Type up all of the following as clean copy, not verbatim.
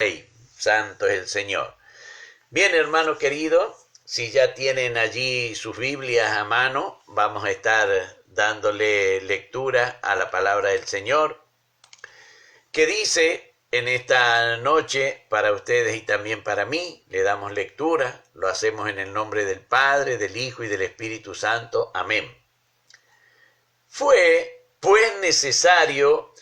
Rey, santo es el Señor. Bien, hermano querido, si ya tienen allí sus Biblias a mano, vamos a estar dándole lectura a la palabra del Señor, que dice en esta noche para ustedes y también para mí, le damos lectura, lo hacemos en el nombre del Padre, del Hijo y del Espíritu Santo. Amén. Fue, pues, necesario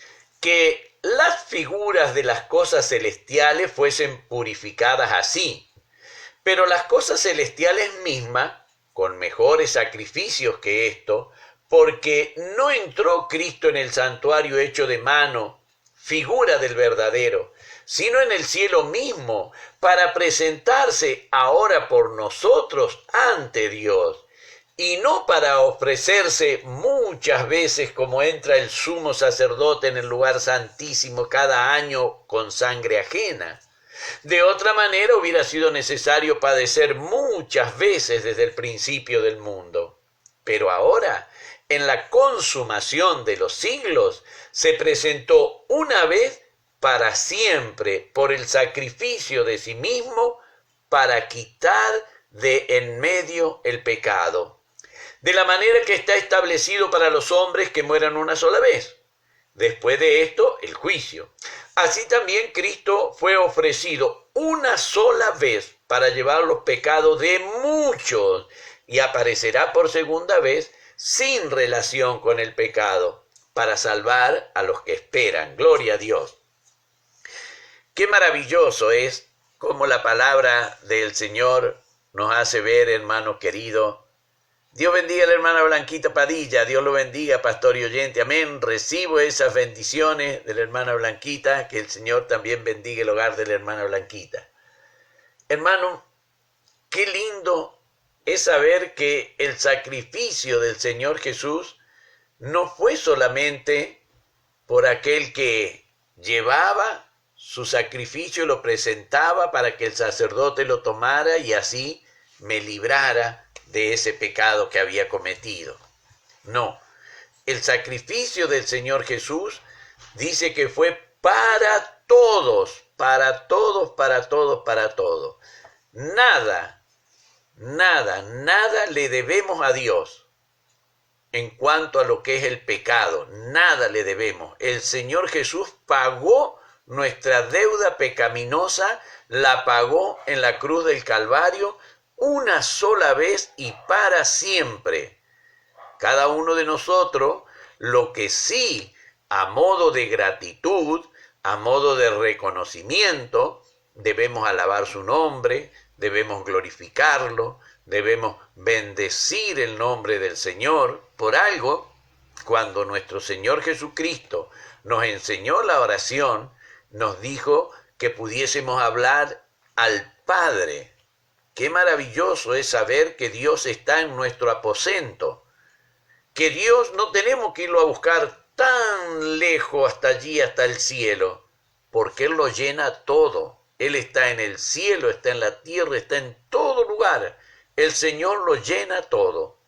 que las figuras de las cosas celestiales fuesen purificadas así, pero las cosas celestiales mismas, con mejores sacrificios que esto, porque no entró Cristo en el santuario hecho de mano, figura del verdadero, sino en el cielo mismo, para presentarse ahora por nosotros ante Dios, y no para ofrecerse muchas veces como entra el sumo sacerdote en el lugar santísimo cada año con sangre ajena. De otra manera hubiera sido necesario padecer muchas veces desde el principio del mundo. Pero ahora, en la consumación de los siglos, se presentó una vez para siempre por el sacrificio de sí mismo para quitar de en medio el pecado, de la manera que está establecido para los hombres que mueran una sola vez. Después de esto, el juicio. Así también Cristo fue ofrecido una sola vez para llevar los pecados de muchos y aparecerá por segunda vez sin relación con el pecado para salvar a los que esperan. Gloria a Dios. Qué maravilloso es como la palabra del Señor nos hace ver, hermano querido. Dios bendiga a la hermana Blanquita Padilla, Dios lo bendiga, pastor y oyente, amén. Recibo esas bendiciones de la hermana Blanquita, que el Señor también bendiga el hogar de la hermana Blanquita. Hermano, qué lindo es saber que el sacrificio del Señor Jesús no fue solamente por aquel que llevaba su sacrificio, lo presentaba para que el sacerdote lo tomara y así me librara de ese pecado que había cometido. No, el sacrificio del Señor Jesús dice que fue para todos, para todos, para todos, para todos. Nada le debemos a Dios en cuanto a lo que es el pecado. Nada le debemos. El Señor Jesús pagó nuestra deuda pecaminosa, la pagó en la cruz del Calvario una sola vez y para siempre. Cada uno de nosotros, lo que sí, a modo de gratitud, a modo de reconocimiento, debemos alabar su nombre, debemos glorificarlo, debemos bendecir el nombre del Señor. Por algo, cuando nuestro Señor Jesucristo nos enseñó la oración, nos dijo que pudiésemos hablar al Padre. Qué maravilloso es saber que Dios está en nuestro aposento, que Dios no tenemos que irlo a buscar tan lejos hasta allí, hasta el cielo, porque Él lo llena todo. Él está en el cielo, está en la tierra, está en todo lugar. El Señor lo llena todo.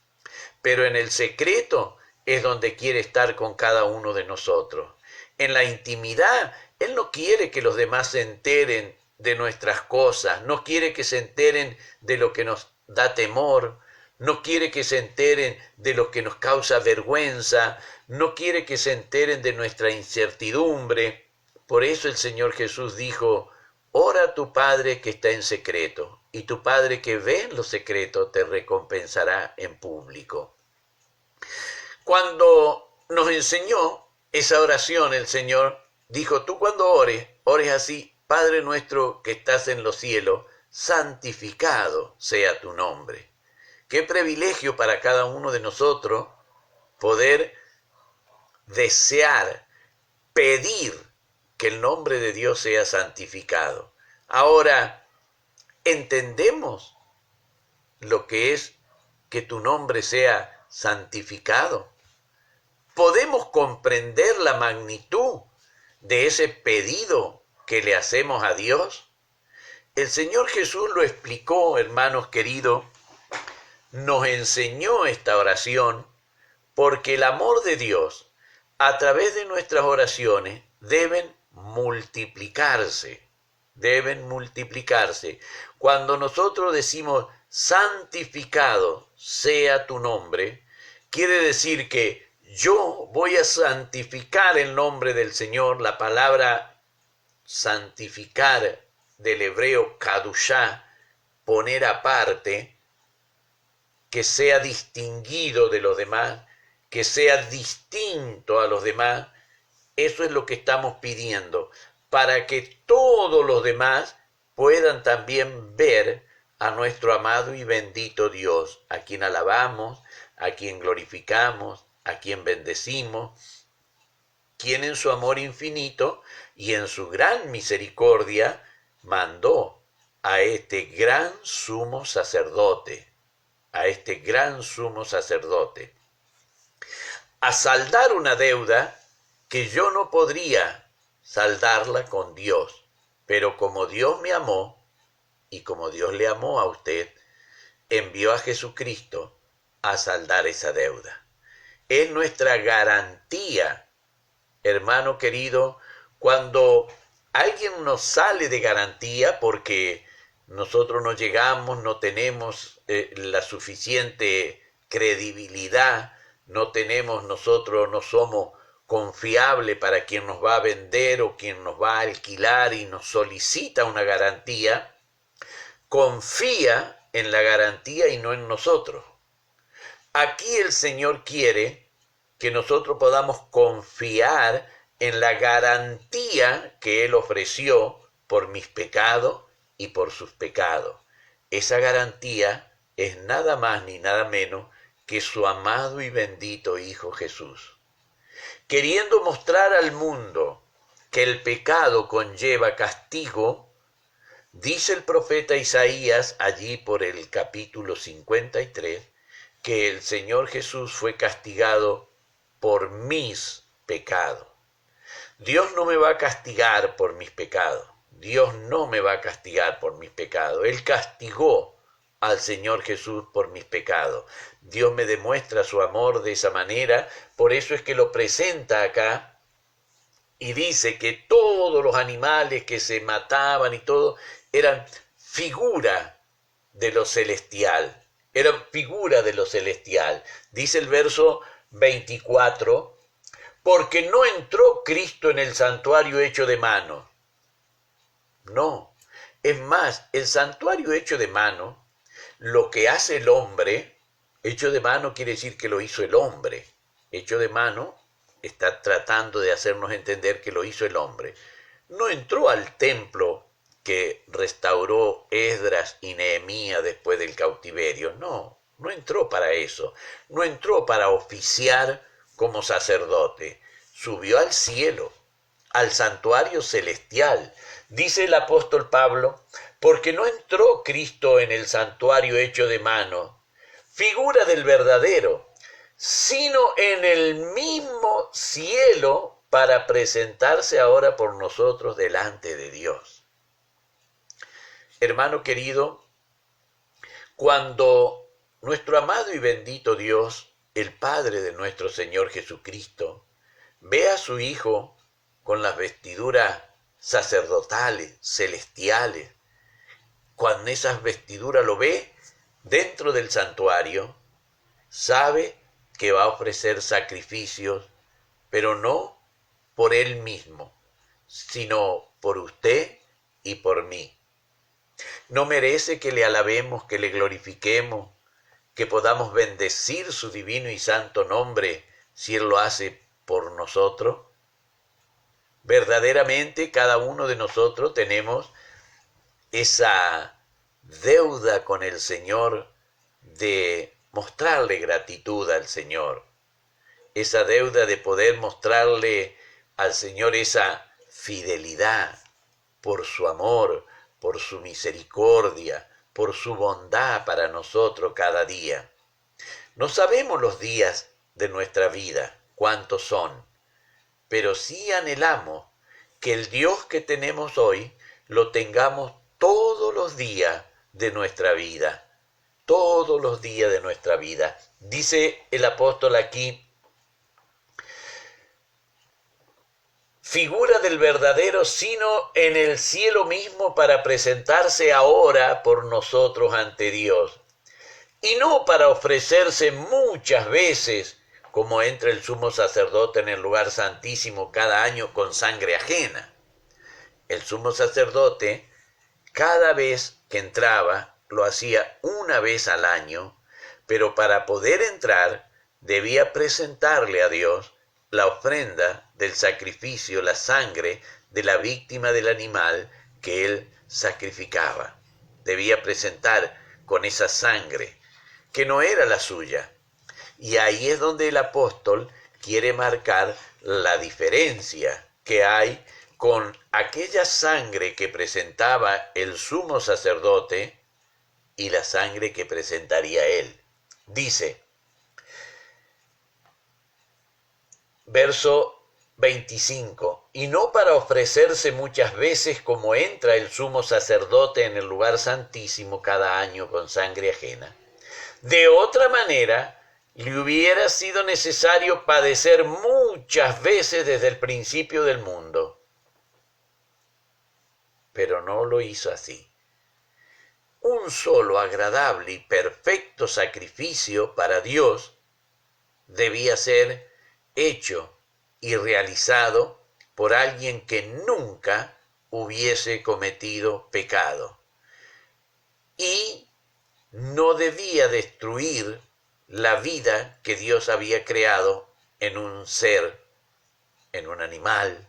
Pero en el secreto es donde quiere estar con cada uno de nosotros. En la intimidad, Él no quiere que los demás se enteren de nuestras cosas, no quiere que se enteren de lo que nos da temor, no quiere que se enteren de lo que nos causa vergüenza, no quiere que se enteren de nuestra incertidumbre. Por eso el Señor Jesús dijo: ora a tu Padre que está en secreto, y tu Padre que ve en lo secreto te recompensará en público. Cuando nos enseñó esa oración, el Señor dijo: tú cuando ores, ores así: Padre nuestro que estás en los cielos, santificado sea tu nombre. Qué privilegio para cada uno de nosotros poder desear, pedir que el nombre de Dios sea santificado. Ahora, ¿entendemos lo que es que tu nombre sea santificado? ¿Podemos comprender la magnitud de ese pedido que le hacemos a Dios? El Señor Jesús lo explicó, hermanos queridos, nos enseñó esta oración porque el amor de Dios a través de nuestras oraciones deben multiplicarse, deben multiplicarse. Cuando nosotros decimos santificado sea tu nombre, quiere decir que yo voy a santificar el nombre del Señor. La palabra santificar del hebreo kadushá, poner aparte, que sea distinguido de los demás, que sea distinto a los demás. Eso es lo que estamos pidiendo, para que todos los demás puedan también ver a nuestro amado y bendito Dios, a quien alabamos, a quien glorificamos, a quien bendecimos, quien en su amor infinito y en su gran misericordia mandó a este gran sumo sacerdote, a saldar una deuda que yo no podría saldarla con Dios, pero como Dios me amó y como Dios le amó a usted, envió a Jesucristo a saldar esa deuda. Es nuestra garantía, hermano querido, cuando alguien nos sale de garantía porque nosotros no llegamos, no tenemos la suficiente credibilidad, nosotros no somos confiables para quien nos va a vender o quien nos va a alquilar y nos solicita una garantía, confía en la garantía y no en nosotros. Aquí el Señor quiere que nosotros podamos confiar en la garantía que Él ofreció por mis pecados y por sus pecados. Esa garantía es nada más ni nada menos que su amado y bendito Hijo Jesús. Queriendo mostrar al mundo que el pecado conlleva castigo, dice el profeta Isaías allí por el capítulo 53, que el Señor Jesús fue castigado por mis pecados. Dios no me va a castigar por mis pecados. Dios no me va a castigar por mis pecados. Él castigó al Señor Jesús por mis pecados. Dios me demuestra su amor de esa manera, por eso es que lo presenta acá y dice que todos los animales que se mataban y todo eran figura de lo celestial. Eran figura de lo celestial. Dice el verso 24, porque no entró Cristo en el santuario hecho de mano. No, es más, el santuario hecho de mano, lo que hace el hombre, hecho de mano quiere decir que lo hizo el hombre. Hecho de mano está tratando de hacernos entender que lo hizo el hombre. No entró al templo que restauró Esdras y Nehemías después del cautiverio. No entró para eso. No entró para oficiar como sacerdote. Subió al cielo, al santuario celestial. Dice el apóstol Pablo, porque no entró Cristo en el santuario hecho de mano, figura del verdadero, sino en el mismo cielo para presentarse ahora por nosotros delante de Dios. Hermano querido, cuando nuestro amado y bendito Dios, el Padre de nuestro Señor Jesucristo, ve a su Hijo con las vestiduras sacerdotales, celestiales, cuando esas vestiduras lo ve dentro del santuario, sabe que va a ofrecer sacrificios, pero no por Él mismo, sino por usted y por mí. No merece que le alabemos, que le glorifiquemos, que podamos bendecir su divino y santo nombre si Él lo hace por nosotros. Verdaderamente cada uno de nosotros tenemos esa deuda con el Señor de mostrarle gratitud al Señor, esa deuda de poder mostrarle al Señor esa fidelidad por su amor, por su misericordia, por su bondad para nosotros cada día. No sabemos los días de nuestra vida, cuántos son, pero sí anhelamos que el Dios que tenemos hoy lo tengamos todos los días de nuestra vida, todos los días de nuestra vida. Dice el apóstol aquí, figura del verdadero, sino en el cielo mismo para presentarse ahora por nosotros ante Dios. Y no para ofrecerse muchas veces, como entra el sumo sacerdote en el lugar santísimo cada año con sangre ajena. El sumo sacerdote, cada vez que entraba, lo hacía una vez al año, pero para poder entrar debía presentarle a Dios la ofrenda del sacrificio, la sangre de la víctima del animal que él sacrificaba. Debía presentar con esa sangre, que no era la suya. Y ahí es donde el apóstol quiere marcar la diferencia que hay con aquella sangre que presentaba el sumo sacerdote y la sangre que presentaría él. Dice, verso 25, y no para ofrecerse muchas veces como entra el sumo sacerdote en el lugar santísimo cada año con sangre ajena. De otra manera, le hubiera sido necesario padecer muchas veces desde el principio del mundo. Pero no lo hizo así. Un solo agradable y perfecto sacrificio para Dios debía ser hecho y realizado por alguien que nunca hubiese cometido pecado. Y no debía destruir la vida que Dios había creado en un ser, en un animal,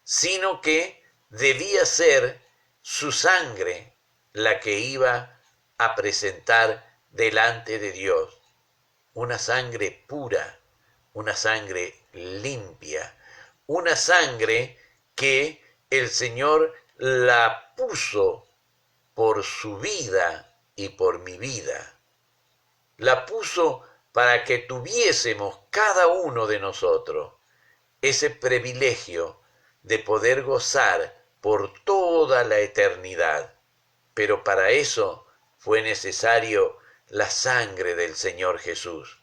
sino que debía ser su sangre la que iba a presentar delante de Dios. Una sangre pura, una sangre limpia, una sangre que el Señor la puso por su vida y por mi vida. La puso para que tuviésemos cada uno de nosotros ese privilegio de poder gozar por toda la eternidad. Pero para eso fue necesario la sangre del Señor Jesús.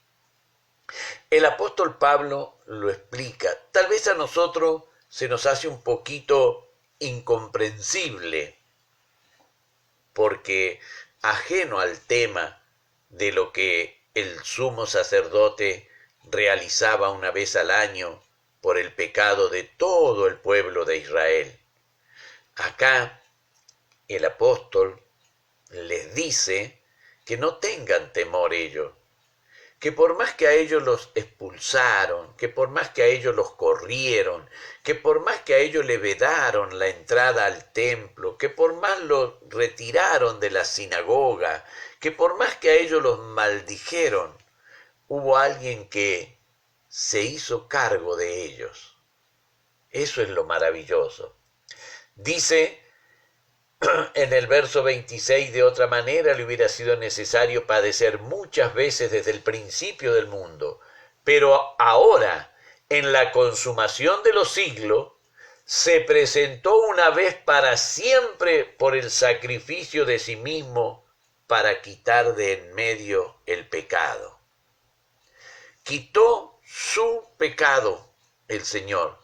El apóstol Pablo lo explica. Tal vez a nosotros se nos hace un poquito incomprensible, porque ajeno al tema de lo que el sumo sacerdote realizaba una vez al año por el pecado de todo el pueblo de Israel. Acá el apóstol les dice que no tengan temor ellos, que por más que a ellos los expulsaron, que por más que a ellos los corrieron, que por más que a ellos le vedaron la entrada al templo, que por más los retiraron de la sinagoga, que por más que a ellos los maldijeron, hubo alguien que se hizo cargo de ellos. Eso es lo maravilloso. Dice en el verso 26, de otra manera le hubiera sido necesario padecer muchas veces desde el principio del mundo, pero ahora, en la consumación de los siglos, se presentó una vez para siempre por el sacrificio de sí mismo para quitar de en medio el pecado. Quitó su pecado el Señor.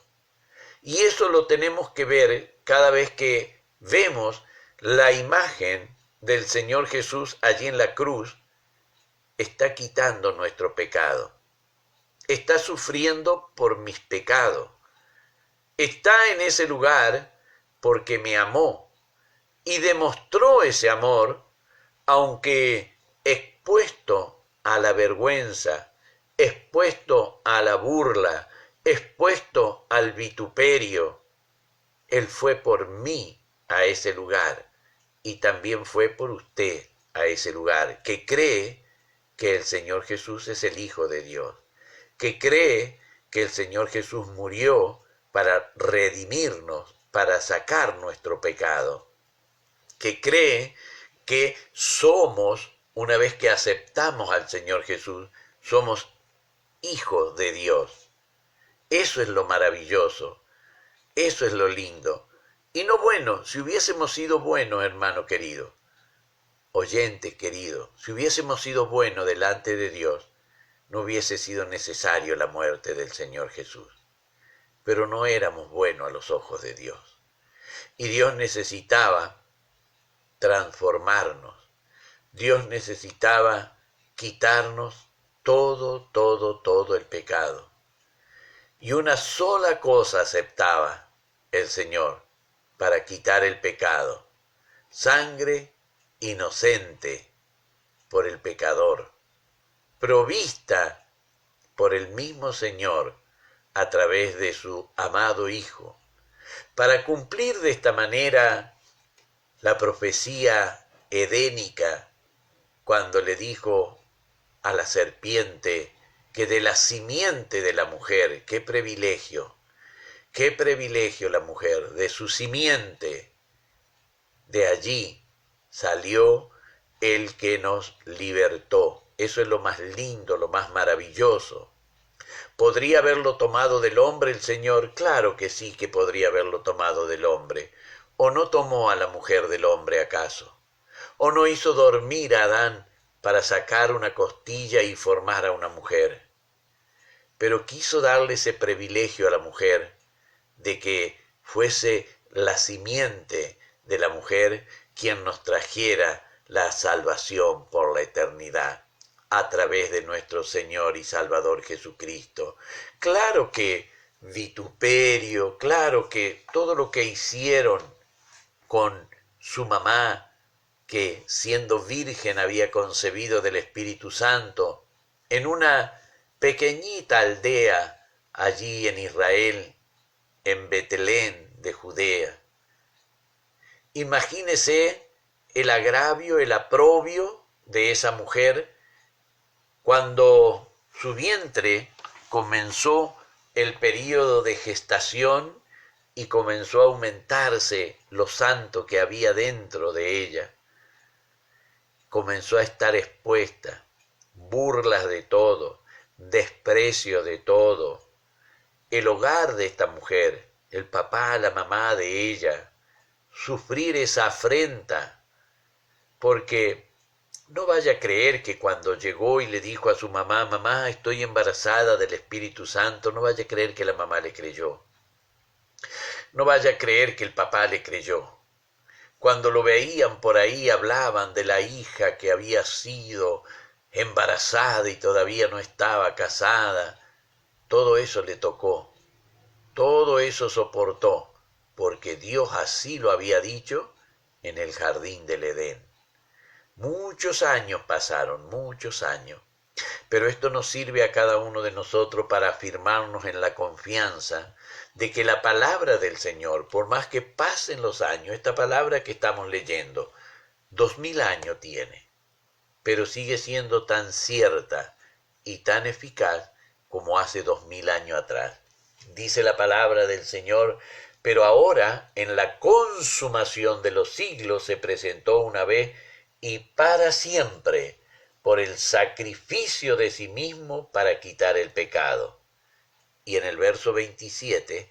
Y eso lo tenemos que ver cada vez que vemos la imagen del Señor Jesús allí en la cruz. Está quitando nuestro pecado. Está sufriendo por mis pecados. Está en ese lugar porque me amó y demostró ese amor, aunque expuesto a la vergüenza, expuesto a la burla, expuesto al vituperio. Él fue por mí a ese lugar y también fue por usted a ese lugar, que cree que el Señor Jesús es el Hijo de Dios, que cree que el Señor Jesús murió para redimirnos, para sacar nuestro pecado, que cree que somos, una vez que aceptamos al Señor Jesús, somos hijos de Dios. Eso es lo maravilloso, eso es lo lindo. Y no bueno, si hubiésemos sido buenos, hermano querido, oyente querido, si hubiésemos sido buenos delante de Dios, no hubiese sido necesario la muerte del Señor Jesús. pero no éramos buenos a los ojos de Dios. Y Dios necesitaba transformarnos. Dios necesitaba quitarnos todo el pecado. Y una sola cosa aceptaba el Señor para quitar el pecado: sangre inocente por el pecador, provista por el mismo Señor a través de su amado Hijo, para cumplir de esta manera la profecía edénica cuando le dijo a la serpiente que de la simiente de la mujer, qué privilegio la mujer, de su simiente, de allí salió el que nos libertó. Eso es lo más lindo, lo más maravilloso. ¿Podría haberlo tomado del hombre el Señor? Claro que sí, que podría haberlo tomado del hombre. ¿O no tomó a la mujer del hombre acaso? ¿O no hizo dormir a Adán para sacar una costilla y formar a una mujer? Pero quiso darle ese privilegio a la mujer de que fuese la simiente de la mujer quien nos trajera la salvación por la eternidad a través de nuestro Señor y Salvador Jesucristo. Claro que vituperio, claro que todo lo que hicieron con su mamá, que siendo virgen había concebido del Espíritu Santo, en una pequeñita aldea allí en Israel, en Betlén de Judea. Imagínese el agravio, el aprobio de esa mujer cuando su vientre comenzó el período de gestación y comenzó a aumentarse lo santo que había dentro de ella. Comenzó a estar expuesta, burlas de todo, desprecio de todo. El hogar de esta mujer, el papá, la mamá de ella, sufrir esa afrenta, porque no vaya a creer que cuando llegó y le dijo a su mamá: mamá, estoy embarazada del Espíritu Santo, no vaya a creer que la mamá le creyó. No vaya a creer que el papá le creyó. Cuando lo veían por ahí hablaban de la hija que había sido embarazada y todavía no estaba casada. Todo eso le tocó, todo eso soportó, porque Dios así lo había dicho en el jardín del Edén. Muchos años pasaron, muchos años. Pero esto nos sirve a cada uno de nosotros para afirmarnos en la confianza de que la palabra del Señor, por más que pasen los años, esta palabra que estamos leyendo, 2000 años tiene, pero sigue siendo tan cierta y tan eficaz como hace 2000 años atrás. Dice la palabra del Señor: pero ahora, en la consumación de los siglos, se presentó una vez y para siempre por el sacrificio de sí mismo para quitar el pecado. Y en el verso 27,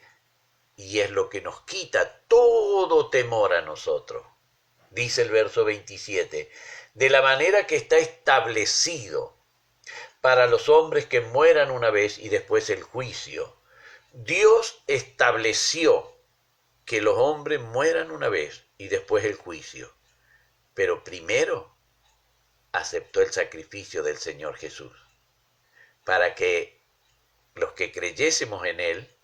y es lo que nos quita todo temor a nosotros, dice el verso 27, de la manera que está establecido para los hombres que mueran una vez y después el juicio. Dios estableció que los hombres mueran una vez y después el juicio, pero primero aceptó el sacrificio del Señor Jesús, para que los que creyésemos en Él,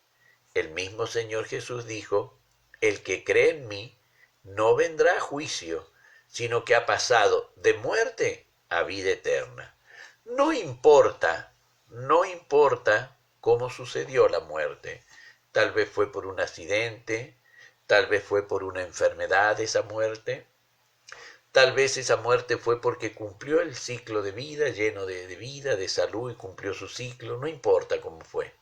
el mismo Señor Jesús dijo: el que cree en mí no vendrá a juicio, sino que ha pasado de muerte a vida eterna. No importa cómo sucedió la muerte. Tal vez fue por un accidente, tal vez fue por una enfermedad esa muerte. Tal vez esa muerte fue porque cumplió el ciclo de vida, lleno de vida, de salud, y cumplió su ciclo. No importa cómo fue.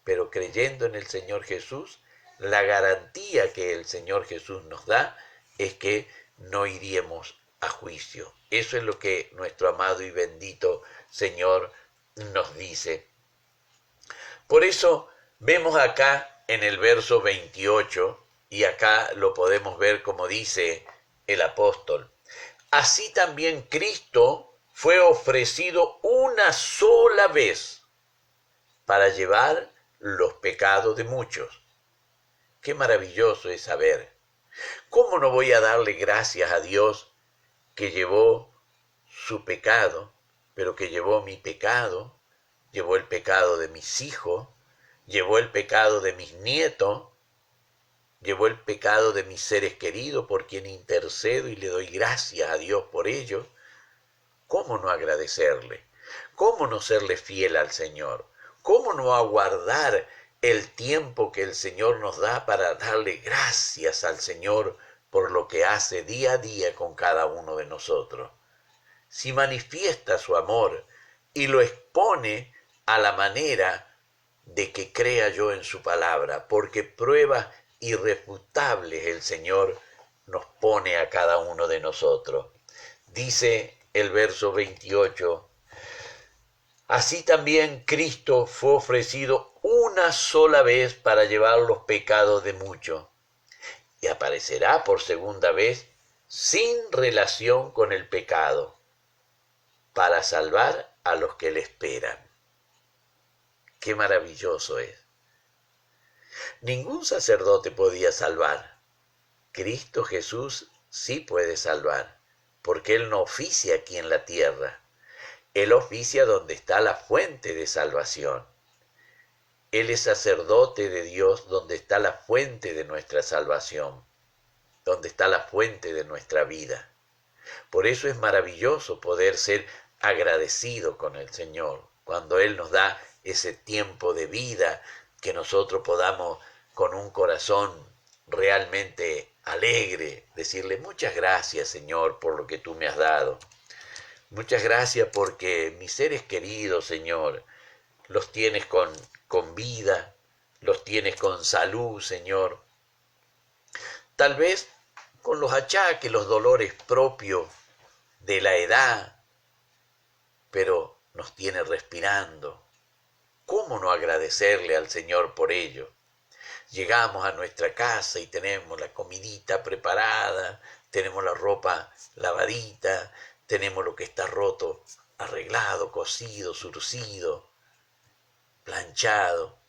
Pero creyendo en el Señor Jesús, la garantía que el Señor Jesús nos da es que no iremos a juicio. Eso es lo que nuestro amado y bendito Señor nos dice. Por eso vemos acá en el verso 28, y acá lo podemos ver como dice el apóstol: así también Cristo fue ofrecido una sola vez para llevar los pecados de muchos. Qué maravilloso es saber. ¿Cómo no voy a darle gracias a Dios que llevó su pecado, pero que llevó mi pecado, llevó el pecado de mis hijos, llevó el pecado de mis nietos, llevó el pecado de mis seres queridos por quien intercedo y le doy gracias a Dios por ello? ¿Cómo no agradecerle? ¿Cómo no serle fiel al Señor? ¿Cómo no aguardar el tiempo que el Señor nos da para darle gracias al Señor por lo que hace día a día con cada uno de nosotros? Si manifiesta su amor y lo expone a la manera de que crea yo en su palabra, porque pruebas irrefutables el Señor nos pone a cada uno de nosotros. Dice el verso 28, así también Cristo fue ofrecido una sola vez para llevar los pecados de muchos, y aparecerá por segunda vez sin relación con el pecado, para salvar a los que le esperan. Qué maravilloso es. Ningún sacerdote podía salvar. Cristo Jesús sí puede salvar, porque Él no oficia aquí en la tierra. Él oficia donde está la fuente de salvación. Él es sacerdote de Dios donde está la fuente de nuestra salvación, donde está la fuente de nuestra vida. Por eso es maravilloso poder ser agradecido con el Señor, cuando Él nos da ese tiempo de vida, que nosotros podamos con un corazón realmente alegre decirle muchas gracias, Señor, por lo que tú me has dado. Muchas gracias porque mis seres queridos, Señor, los tienes con vida, los tienes con salud, Señor. Tal vez con los achaques, los dolores propios de la edad, pero nos tiene respirando. ¿Cómo no agradecerle al Señor por ello? Llegamos a nuestra casa y tenemos la comidita preparada, tenemos la ropa lavadita, tenemos lo que está roto, arreglado, cosido, surcido, planchado.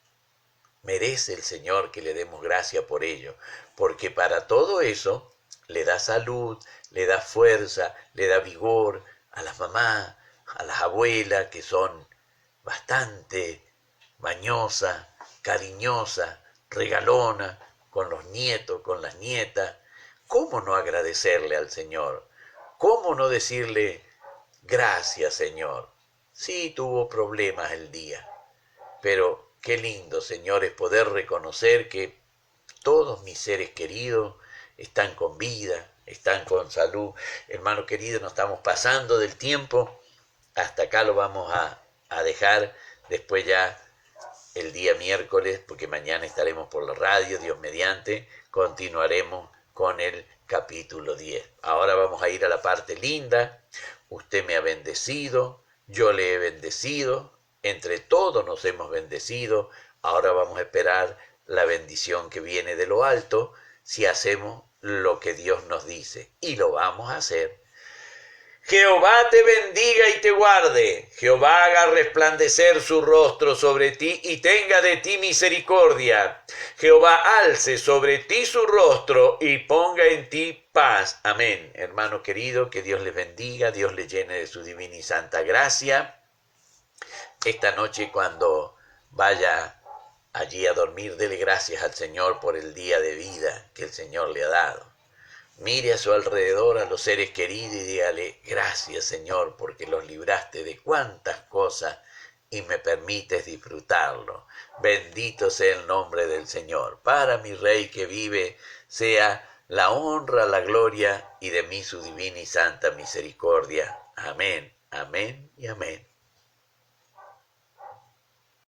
Merece el Señor que le demos gracia por ello, porque para todo eso le da salud, le da fuerza, le da vigor a las mamás, a las abuelas que son bastante mañosas, cariñosas, regalona con los nietos, con las nietas. ¿Cómo no agradecerle al Señor? ¿Cómo no decirle gracias, Señor? Sí, tuvo problemas el día, pero qué lindo, Señor, es poder reconocer que todos mis seres queridos están con vida, están con salud. Hermano querido, nos estamos pasando del tiempo. Hasta acá lo vamos a dejar. Después ya el día miércoles, porque mañana estaremos por la radio, Dios mediante, continuaremos con el capítulo 10. Ahora vamos a ir a la parte linda. Usted me ha bendecido, yo le he bendecido, entre todos nos hemos bendecido. Ahora vamos a esperar la bendición que viene de lo alto si hacemos lo que Dios nos dice, y lo vamos a hacer. Jehová te bendiga y te guarde. Jehová haga resplandecer su rostro sobre ti y tenga de ti misericordia. Jehová alce sobre ti su rostro y ponga en ti paz. Amén. Hermano querido, que Dios les bendiga, Dios les llene de su divina y santa gracia. Esta noche cuando vaya allí a dormir, dele gracias al Señor por el día de vida que el Señor le ha dado. Mire a su alrededor a los seres queridos y dígale, gracias Señor, porque los libraste de cuantas cosas y me permites disfrutarlo. Bendito sea el nombre del Señor. Para mi Rey que vive, sea la honra, la gloria y de mí su divina y santa misericordia. Amén, amén y amén.